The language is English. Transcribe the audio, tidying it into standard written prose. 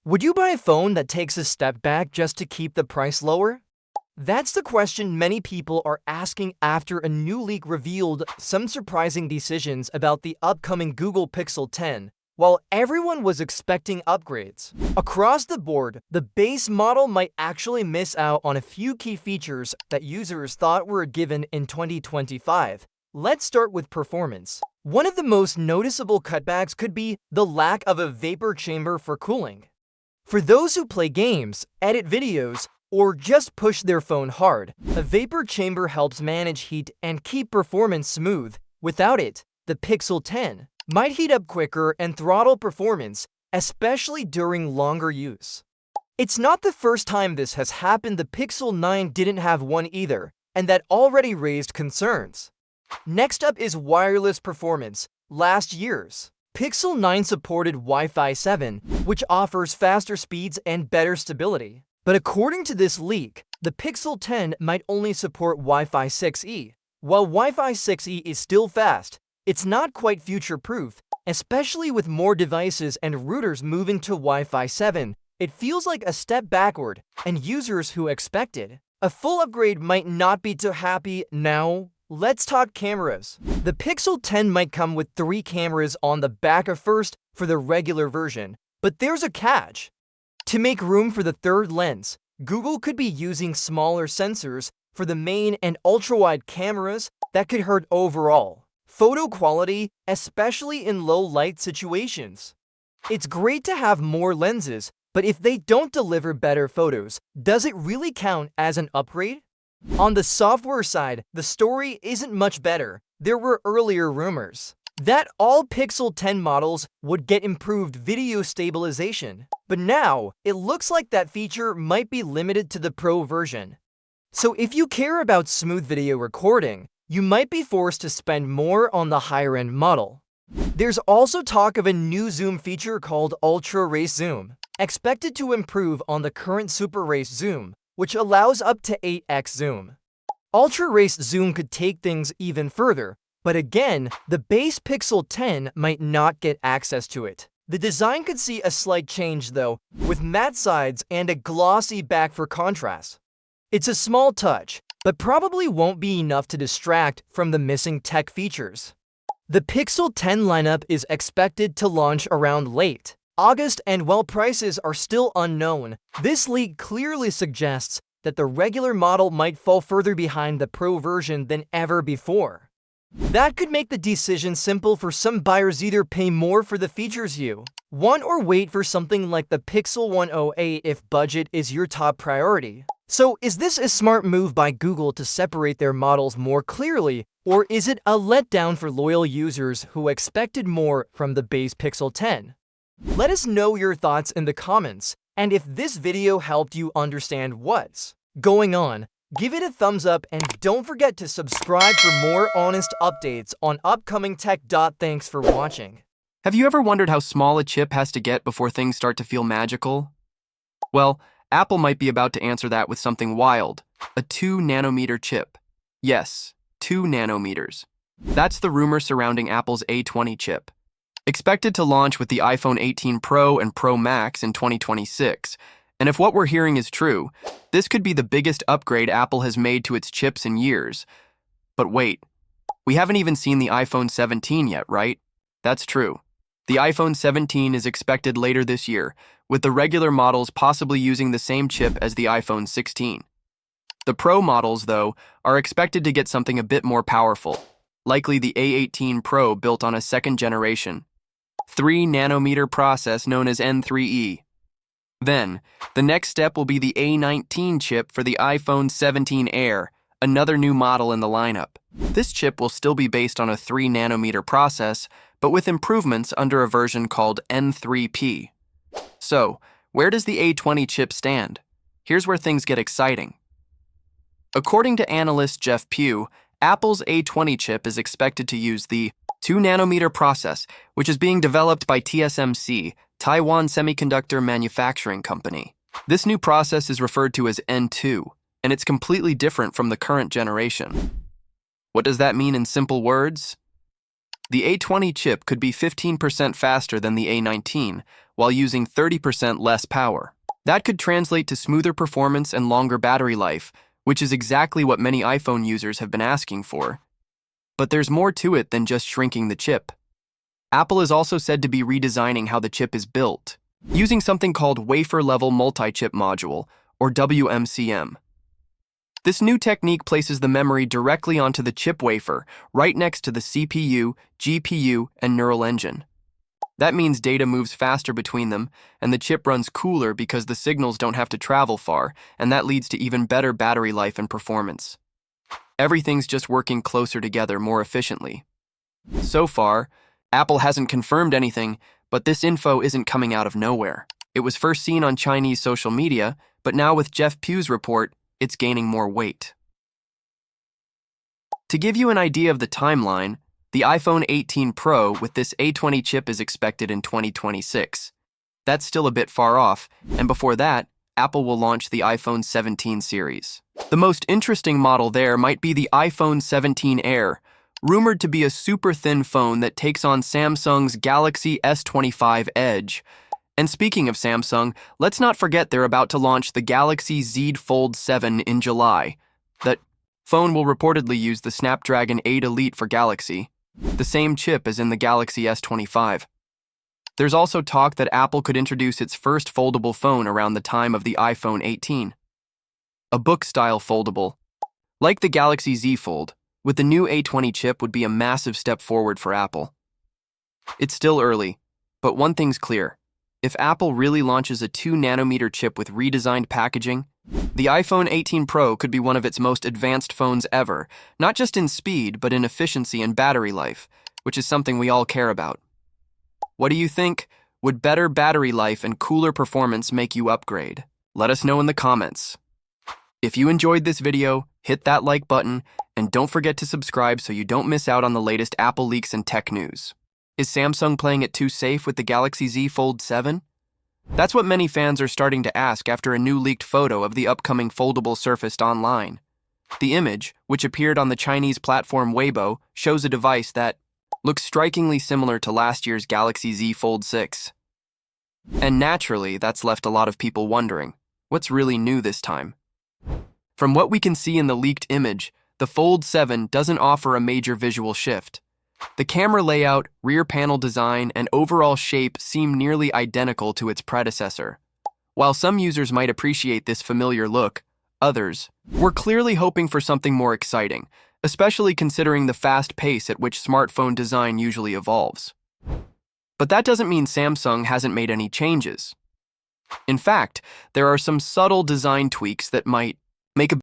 Would you buy a phone that takes a step back just to keep the price lower? That's the question many people are asking after a new leak revealed some surprising decisions about the upcoming Google Pixel 10, while everyone was expecting upgrades. Across the board, the base model might actually miss out on a few key features that users thought were given in 2025. Let's start with performance. One of the most noticeable cutbacks could be the lack of a vapor chamber for cooling. For those who play games, edit videos, or just push their phone hard, a vapor chamber helps manage heat and keep performance smooth. Without it, the Pixel 10 might heat up quicker and throttle performance, especially during longer use. It's not the first time this has happened. The Pixel 9 didn't have one either, and that already raised concerns. Next up is wireless performance. Last year's Pixel 9 supported Wi-Fi 7, which offers faster speeds and better stability. But according to this leak, the Pixel 10 might only support Wi-Fi 6E. While Wi-Fi 6E is still fast, it's not quite future-proof, especially with more devices and routers moving to Wi-Fi 7. It feels like a step backward, and users who expected a full upgrade might not be too happy. Now, let's talk cameras. The Pixel 10 might come with 3 cameras on the back of first for the regular version, but there's a catch. To make room for the third lens, Google could be using smaller sensors for the main and ultra-wide cameras that could hurt overall photo quality, especially in low-light situations. It's great to have more lenses, but if they don't deliver better photos, does it really count as an upgrade? On the software side, the story isn't much better. There were earlier rumors that all Pixel 10 models would get improved video stabilization, but now it looks like that feature might be limited to the Pro version. So if you care about smooth video recording, you might be forced to spend more on the higher-end model. There's also talk of a new zoom feature called Ultra Race Zoom, expected to improve on the current Super Race Zoom, which allows up to 8x zoom. Ultra Race Zoom could take things even further, but again, the base Pixel 10 might not get access to it. The design could see a slight change though, with matte sides and a glossy back for contrast. It's a small touch, but probably won't be enough to distract from the missing tech features. The Pixel 10 lineup is expected to launch around late August, and while prices are still unknown, this leak clearly suggests that the regular model might fall further behind the Pro version than ever before. That could make the decision simple for some buyers: either pay more for the features you want or wait for something like the Pixel 108 if budget is your top priority. So is this a smart move by Google to separate their models more clearly, or is it a letdown for loyal users who expected more from the base Pixel 10? Let us know your thoughts in the comments, and if this video helped you understand what's going on, give it a thumbs up and don't forget to subscribe for more honest updates on upcoming tech. Thanks for watching. Have you ever wondered how small a chip has to get before things start to feel magical? Well, Apple might be about to answer that with something wild: a 2-nanometer chip. Yes, 2 nanometers. That's the rumor surrounding Apple's A20 chip. Expected to launch with the iPhone 18 Pro and Pro Max in 2026. And if what we're hearing is true, this could be the biggest upgrade Apple has made to its chips in years. But wait, we haven't even seen the iPhone 17 yet, right? That's true. The iPhone 17 is expected later this year, with the regular models possibly using the same chip as the iPhone 16. The Pro models, though, are expected to get something a bit more powerful, likely the A18 Pro built on a second-generation 3-nanometer process known as N3E. Then, the next step will be the A19 chip for the iPhone 17 Air, another new model in the lineup. This chip will still be based on a 3-nanometer process, but with improvements under a version called N3P. So, where does the A20 chip stand? Here's where things get exciting. According to analyst Jeff Pugh, Apple's A20 chip is expected to use the 2-nanometer process, which is being developed by TSMC, Taiwan Semiconductor Manufacturing Company. This new process is referred to as N2, and it's completely different from the current generation. What does that mean in simple words? The A20 chip could be 15% faster than the A19, while using 30% less power. That could translate to smoother performance and longer battery life, which is exactly what many iPhone users have been asking for. But there's more to it than just shrinking the chip. Apple is also said to be redesigning how the chip is built, using something called Wafer-Level Multi-Chip Module, or WMCM. This new technique places the memory directly onto the chip wafer, right next to the CPU, GPU, and neural engine. That means data moves faster between them, and the chip runs cooler because the signals don't have to travel far, and that leads to even better battery life and performance. Everything's just working closer together more efficiently. So far, Apple hasn't confirmed anything, but this info isn't coming out of nowhere. It was first seen on Chinese social media, but now with Jeff Pugh's report, it's gaining more weight. To give you an idea of the timeline, the iPhone 18 Pro with this A20 chip is expected in 2026. That's still a bit far off, and before that, Apple will launch the iPhone 17 series. The most interesting model there might be the iPhone 17 Air, rumored to be a super thin phone that takes on Samsung's Galaxy S25 Edge. And speaking of Samsung, let's not forget they're about to launch the Galaxy Z Fold 7 in July. That phone will reportedly use the Snapdragon 8 Elite for Galaxy, the same chip as in the Galaxy S25. There's also talk that Apple could introduce its first foldable phone around the time of the iPhone 18. A book-style foldable. Like the Galaxy Z Fold, with the new A20 chip would be a massive step forward for Apple. It's still early, but one thing's clear. If Apple really launches a 2nm chip with redesigned packaging, the iPhone 18 Pro could be one of its most advanced phones ever, not just in speed, but in efficiency and battery life, which is something we all care about. What do you think? Would better battery life and cooler performance make you upgrade? Let us know in the comments. If you enjoyed this video, hit that like button, and don't forget to subscribe so you don't miss out on the latest Apple leaks and tech news. Is Samsung playing it too safe with the Galaxy Z Fold 7? That's what many fans are starting to ask after a new leaked photo of the upcoming foldable surfaced online. The image, which appeared on the Chinese platform Weibo, shows a device that looks strikingly similar to last year's Galaxy Z Fold 6. And naturally, that's left a lot of people wondering, what's really new this time? From what we can see in the leaked image, the Fold 7 doesn't offer a major visual shift. The camera layout, rear panel design, and overall shape seem nearly identical to its predecessor. While some users might appreciate this familiar look, others were clearly hoping for something more exciting, especially considering the fast pace at which smartphone design usually evolves. But that doesn't mean Samsung hasn't made any changes. In fact, there are some subtle design tweaks that might make a